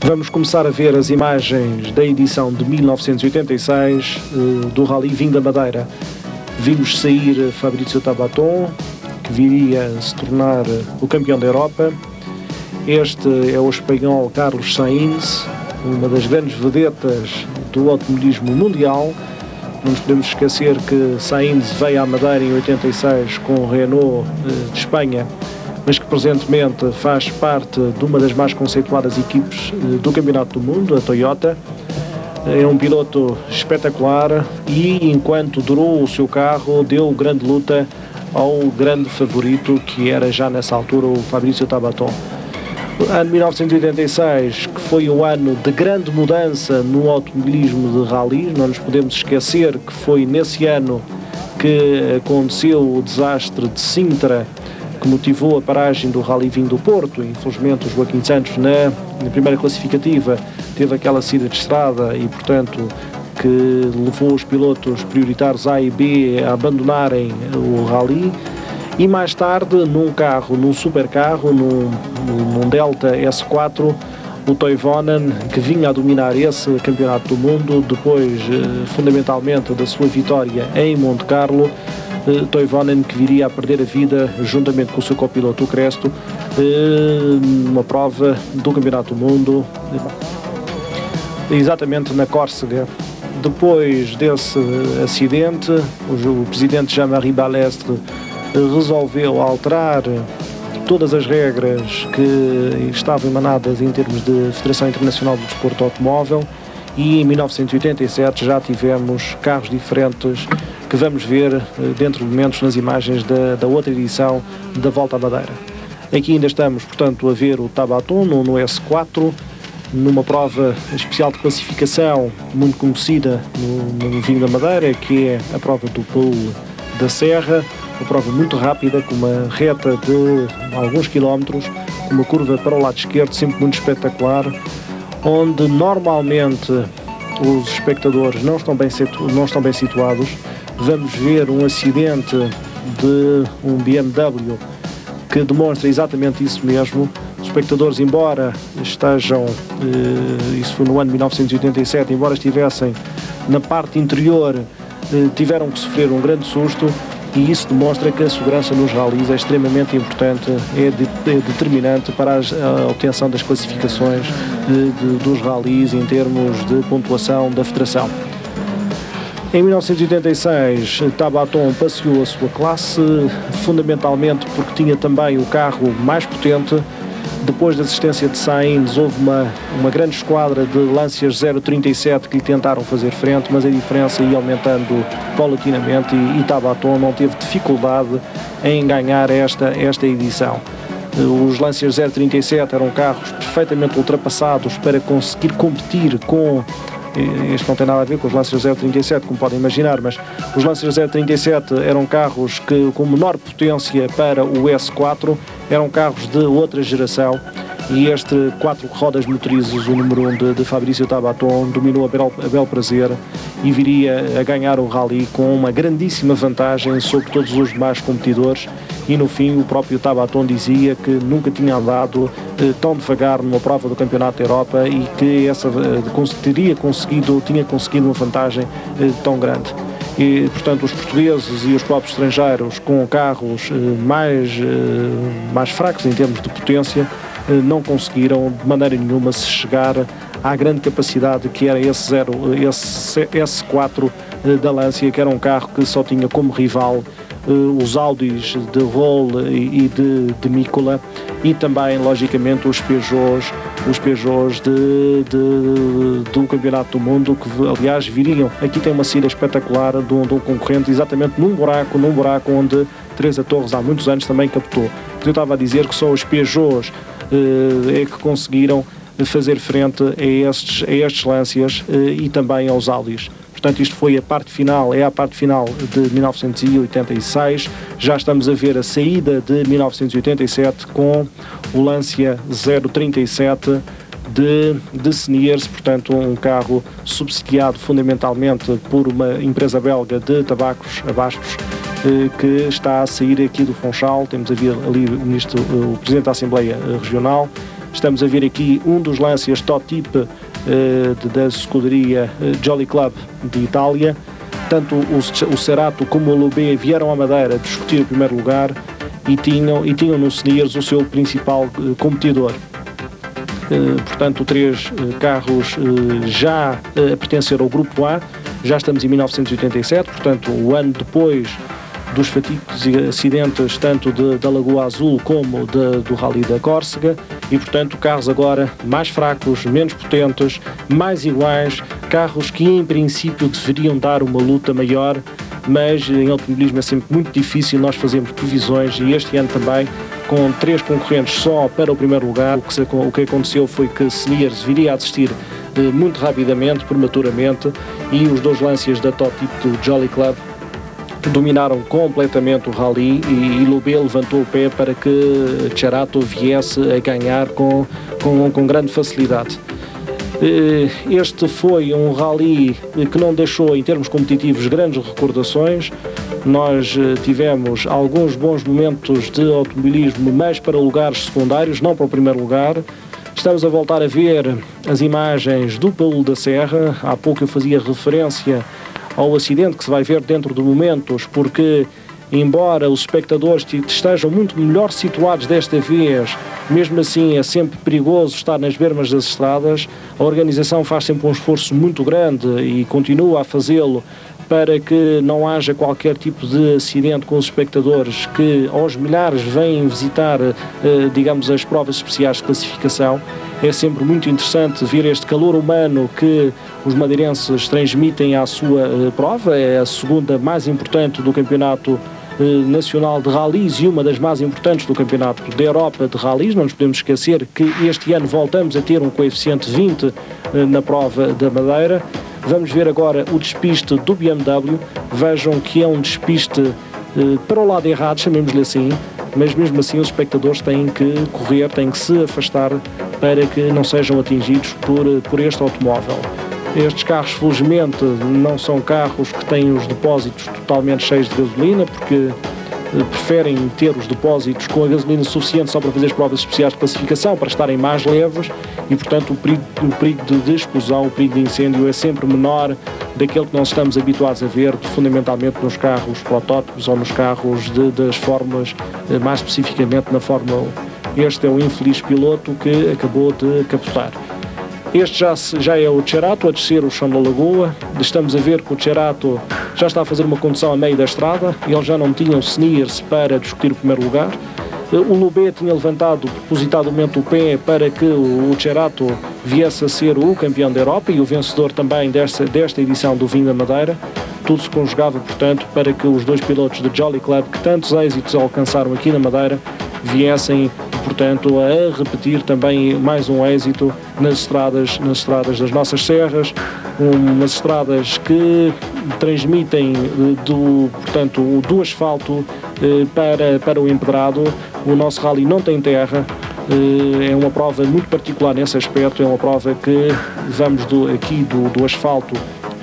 Vamos começar a ver as imagens da edição de 1986 do Rally Vinho da Madeira. Vimos sair Fabrício Thabbaton, que viria a se tornar o campeão da Europa. Este é o espanhol Carlos Sainz, uma das grandes vedetas do automobilismo mundial. Não nos podemos esquecer que Sainz veio à Madeira em 86 com o Renault de Espanha, mas que presentemente faz parte de uma das mais conceituadas equipes do Campeonato do Mundo, a Toyota. É um piloto espetacular e, enquanto durou o seu carro, deu grande luta ao grande favorito, que era já nessa altura o Fabrício Thabbaton. O ano 1986, que foi o ano de grande mudança no automobilismo de rally, não nos podemos esquecer que foi nesse ano que aconteceu o desastre de Sintra, que motivou a paragem do Rally Vinho do Porto. Infelizmente o Joaquim Santos na primeira classificativa teve aquela saída de estrada e, portanto, que levou os pilotos prioritários A e B a abandonarem o Rally. E mais tarde, num supercarro, num Delta S4, o Toivonen, que vinha a dominar esse campeonato do mundo, depois fundamentalmente da sua vitória em Monte Carlo, Toivonen, que viria a perder a vida juntamente com o seu copiloto, o Cresto, numa prova do Campeonato do Mundo, exatamente na Córcega. Depois desse acidente, o presidente Jean-Marie Balestre resolveu alterar todas as regras que estavam emanadas em termos de Federação Internacional do Desporto Automóvel, e em 1987 já tivemos carros diferentes que vamos ver dentro de momentos nas imagens da outra edição da Volta à Madeira. Aqui ainda estamos, portanto, a ver o Thabbaton no S4, numa prova especial de classificação muito conhecida no Vinho da Madeira, que é a prova do Pool da Serra, uma prova muito rápida, com uma reta de alguns quilómetros, com uma curva para o lado esquerdo, sempre muito espetacular, onde normalmente os espectadores não estão bem situados. Vamos ver um acidente de um BMW que demonstra exatamente isso mesmo. Os espectadores, embora estejam, isso foi no ano 1987, embora estivessem na parte interior, tiveram que sofrer um grande susto, e isso demonstra que a segurança nos rallies é extremamente importante, é determinante para a obtenção das classificações dos rallies em termos de pontuação da Federação. Em 1986, Thabbaton passeou a sua classe, fundamentalmente porque tinha também o carro mais potente. Depois da assistência de Sainz, houve uma grande esquadra de Lancias 037 que lhe tentaram fazer frente, mas a diferença ia aumentando paulatinamente e Thabbaton não teve dificuldade em ganhar esta edição. Os Lancias 037 eram carros perfeitamente ultrapassados para conseguir competir com... Este não tem nada a ver com os Lancias 037, como podem imaginar, mas os Lancias 037 eram carros que, com menor potência para o S4, eram carros de outra geração, e este 4 rodas motorizes, o número 1 de Fabrício Thabbaton, dominou a bel prazer e viria a ganhar o Rally com uma grandíssima vantagem sobre todos os demais competidores. E no fim o próprio Thabbaton dizia que nunca tinha andado tão devagar numa prova do Campeonato da Europa e que tinha conseguido uma vantagem tão grande. E, portanto, os portugueses e os próprios estrangeiros com carros mais fracos em termos de potência não conseguiram de maneira nenhuma se chegar à grande capacidade que era esse S4 da Lancia, que era um carro que só tinha como rival os Audis de Roll e de Mikola, e também, logicamente, os Peugeots do Campeonato do Mundo, que aliás viriam. Aqui tem uma saída espetacular de um concorrente, exatamente num buraco onde Teresa Torres há muitos anos também captou. Eu estava a dizer que só os Peugeots é que conseguiram fazer frente a estes Lancias e também aos Audis. Portanto, isto foi a parte final de 1986. Já estamos a ver a saída de 1987 com o Lancia 037 de Seniors, portanto um carro subsidiado fundamentalmente por uma empresa belga de tabacos, Abastos, que está a sair aqui do Funchal. Temos ali o Presidente da Assembleia Regional Estamos a ver aqui um dos Lancias Totip da escuderia Jolly Club de Itália. Tanto o Cerato como o Lubé vieram à Madeira discutir o primeiro lugar e tinham no Seniors o seu principal competidor. Portanto, 3 carros já a pertencer ao Grupo A. Já estamos em 1987, portanto, o ano depois dos fatídicos acidentes tanto da Lagoa Azul como do Rally da Córcega, e portanto carros agora mais fracos, menos potentes, mais iguais, carros que em princípio deveriam dar uma luta maior, mas em automobilismo é sempre muito difícil nós fazermos previsões, e este ano também, com 3 concorrentes só para o primeiro lugar, o que aconteceu foi que Seniors viria a desistir muito rapidamente, prematuramente, e os 2 Lancias da Totip do Jolly Club dominaram completamente o rally, e Lubé levantou o pé para que Cerato viesse a ganhar com grande facilidade. Este foi um rally que não deixou, em termos competitivos, grandes recordações. Nós tivemos alguns bons momentos de automobilismo, mas para lugares secundários, não para o primeiro lugar. Estamos a voltar a ver as imagens do Paulo da Serra. Há pouco eu fazia referência ao acidente que se vai ver dentro de momentos, porque embora os espectadores estejam muito melhor situados desta vez, mesmo assim é sempre perigoso estar nas bermas das estradas. A organização faz sempre um esforço muito grande e continua a fazê-lo para que não haja qualquer tipo de acidente com os espectadores que aos milhares vêm visitar, digamos, as provas especiais de classificação. É sempre muito interessante ver este calor humano que os madeirenses transmitem à sua prova. É a segunda mais importante do campeonato nacional de rallies e uma das mais importantes do campeonato da Europa de rallies. Não nos podemos esquecer que este ano voltamos a ter um coeficiente 20 na prova da Madeira. Vamos ver agora o despiste do BMW. Vejam que é um despiste para o lado errado, chamemos-lhe assim, mas mesmo assim os espectadores têm que correr, têm que se afastar para que não sejam atingidos por este automóvel. Estes carros, felizmente, não são carros que têm os depósitos totalmente cheios de gasolina, porque preferem ter os depósitos com a gasolina suficiente só para fazer as provas especiais de classificação, para estarem mais leves, e portanto o perigo de explosão, o perigo de incêndio é sempre menor daquele que nós estamos habituados a ver, fundamentalmente nos carros protótipos ou nos carros das fórmulas, mais especificamente na Fórmula 1. Este é o infeliz piloto que acabou de capotar. Este já é o Cerato a descer o chão da lagoa. Estamos a ver que o Cerato já está a fazer uma condução a meio da estrada. Ele já não tinha o Seniors para discutir o primeiro lugar. O Lubé tinha levantado propositadamente o pé para que o Cerato viesse a ser o campeão da Europa e o vencedor também desta edição do Vinho da Madeira. Tudo se conjugava, portanto, para que os 2 pilotos de Jolly Club, que tantos êxitos alcançaram aqui na Madeira, viessem, portanto, a repetir também mais um êxito nas estradas das nossas serras, umas estradas que transmitem do asfalto para o empedrado. O nosso rally não tem terra, é uma prova muito particular nesse aspecto, é uma prova que vamos aqui do asfalto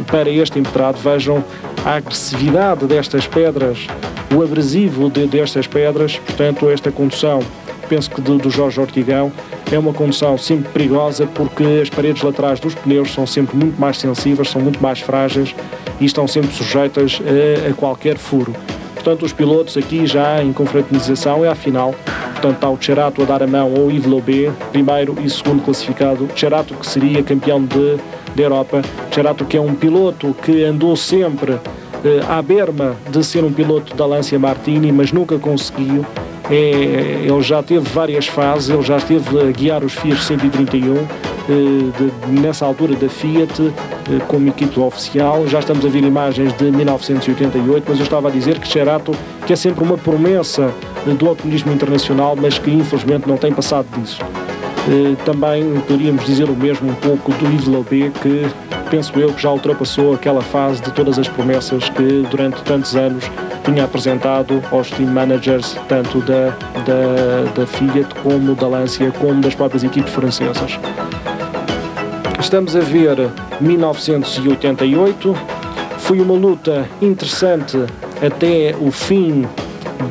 para este empedrado. Vejam a agressividade destas pedras, o abrasivo destas pedras. Portanto, esta condução, penso que do Jorge Ortigão, é uma condução sempre perigosa, porque as paredes laterais dos pneus são sempre muito mais sensíveis, são muito mais frágeis e estão sempre sujeitas a qualquer furo. Portanto, os pilotos aqui já em confraternização é à final. Portanto, está o Cerato a dar a mão ao Yves Lubé, primeiro e segundo classificado. Cerato, que seria campeão da Europa. Cerato, que é um piloto que andou sempre à berma de ser um piloto da Lancia Martini, mas nunca conseguiu. Ele já teve várias fases, ele já esteve a guiar os Fiat 131, nessa altura da Fiat, como equipe oficial. Já estamos a ver imagens de 1988, mas eu estava a dizer que Cerato, que é sempre uma promessa do automobilismo internacional, mas que infelizmente não tem passado disso. Também poderíamos dizer o mesmo um pouco do Yves Lubé, que penso eu que já ultrapassou aquela fase de todas as promessas que durante tantos anos tinha apresentado aos team managers, tanto da Fiat como da Lancia, como das próprias equipes francesas. Estamos a ver 1988, foi uma luta interessante até o fim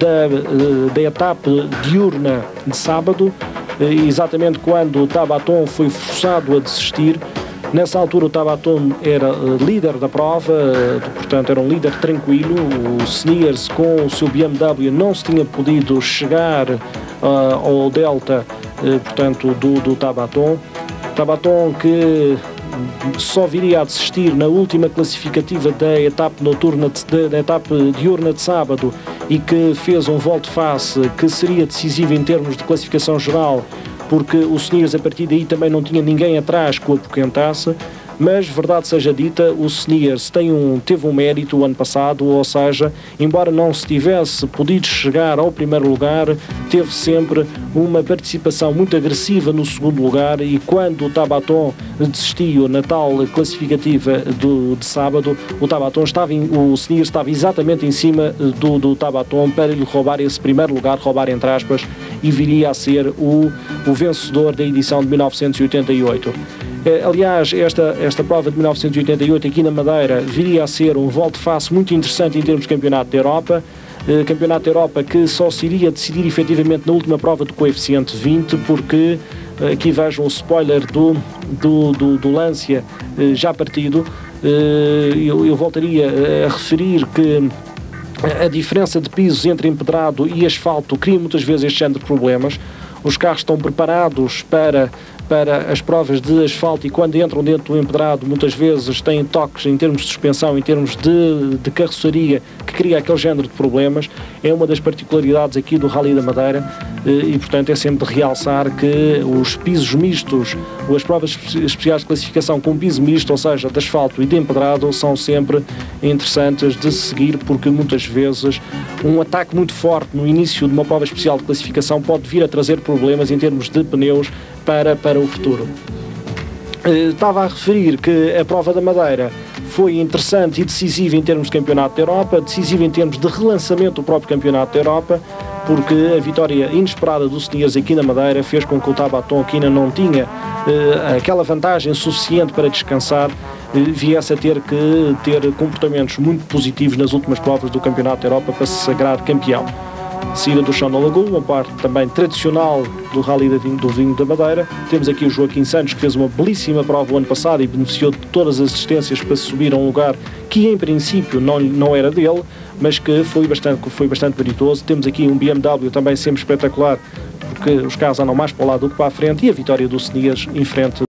da etapa diurna de sábado. exatamente quando o Tabaton foi forçado a desistir. Nessa altura o Tabaton era líder da prova, portanto era um líder tranquilo. O Sneers, com o seu BMW, não se tinha podido chegar ao delta, portanto, do Tabaton. Tabaton que só viria a desistir na última classificativa da etapa noturna, da etapa diurna de sábado, e que fez um volte-face que seria decisivo em termos de classificação geral, porque o Sneers a partir daí também não tinha ninguém atrás que o apoquentasse. Mas, verdade seja dita, o Sneers teve um mérito o ano passado, ou seja, embora não se tivesse podido chegar ao primeiro lugar, teve sempre uma participação muito agressiva no segundo lugar, e quando o Tabaton desistiu na tal classificativa de sábado, o Sneers estava exatamente em cima do Tabaton para lhe roubar esse primeiro lugar, roubar entre aspas, e viria a ser o vencedor da edição de 1988. Aliás, esta prova de 1988 aqui na Madeira viria a ser um volte-face muito interessante em termos de Campeonato da Europa. Campeonato da Europa que só se iria decidir efetivamente na última prova do coeficiente 20, porque aqui vejam o spoiler do Lancia já partido. Eu voltaria a referir que a diferença de pisos entre empedrado e asfalto cria muitas vezes este género de problemas. Os carros estão preparados para as provas de asfalto, e quando entram dentro do empedrado muitas vezes têm toques em termos de suspensão, em termos de carroçaria, que cria aquele género de problemas. É uma das particularidades aqui do Rally da Madeira, e portanto é sempre de realçar que os pisos mistos, ou as provas especiais de classificação com piso misto, ou seja, de asfalto e de empedrado, são sempre interessantes de seguir, porque muitas vezes um ataque muito forte no início de uma prova especial de classificação pode vir a trazer problemas em termos de pneus para o futuro. Estava a referir que a prova da Madeira foi interessante e decisiva em termos de Campeonato da Europa, decisiva em termos de relançamento do próprio Campeonato da Europa, porque a vitória inesperada do Sneers aqui na Madeira fez com que o Tabaton, que ainda não tinha aquela vantagem suficiente para descansar, viesse a ter que ter comportamentos muito positivos nas últimas provas do Campeonato da Europa para se sagrar campeão. Saída do chão da Lagoa, uma parte também tradicional do Rally do Vinho da Madeira. Temos aqui o Joaquim Santos, que fez uma belíssima prova o ano passado e beneficiou de todas as assistências para subir a um lugar que em princípio não era dele, mas que foi bastante veritoso. Temos aqui um BMW também sempre espetacular, porque os carros andam mais para o lado do que para a frente, e a vitória do Sneers em frente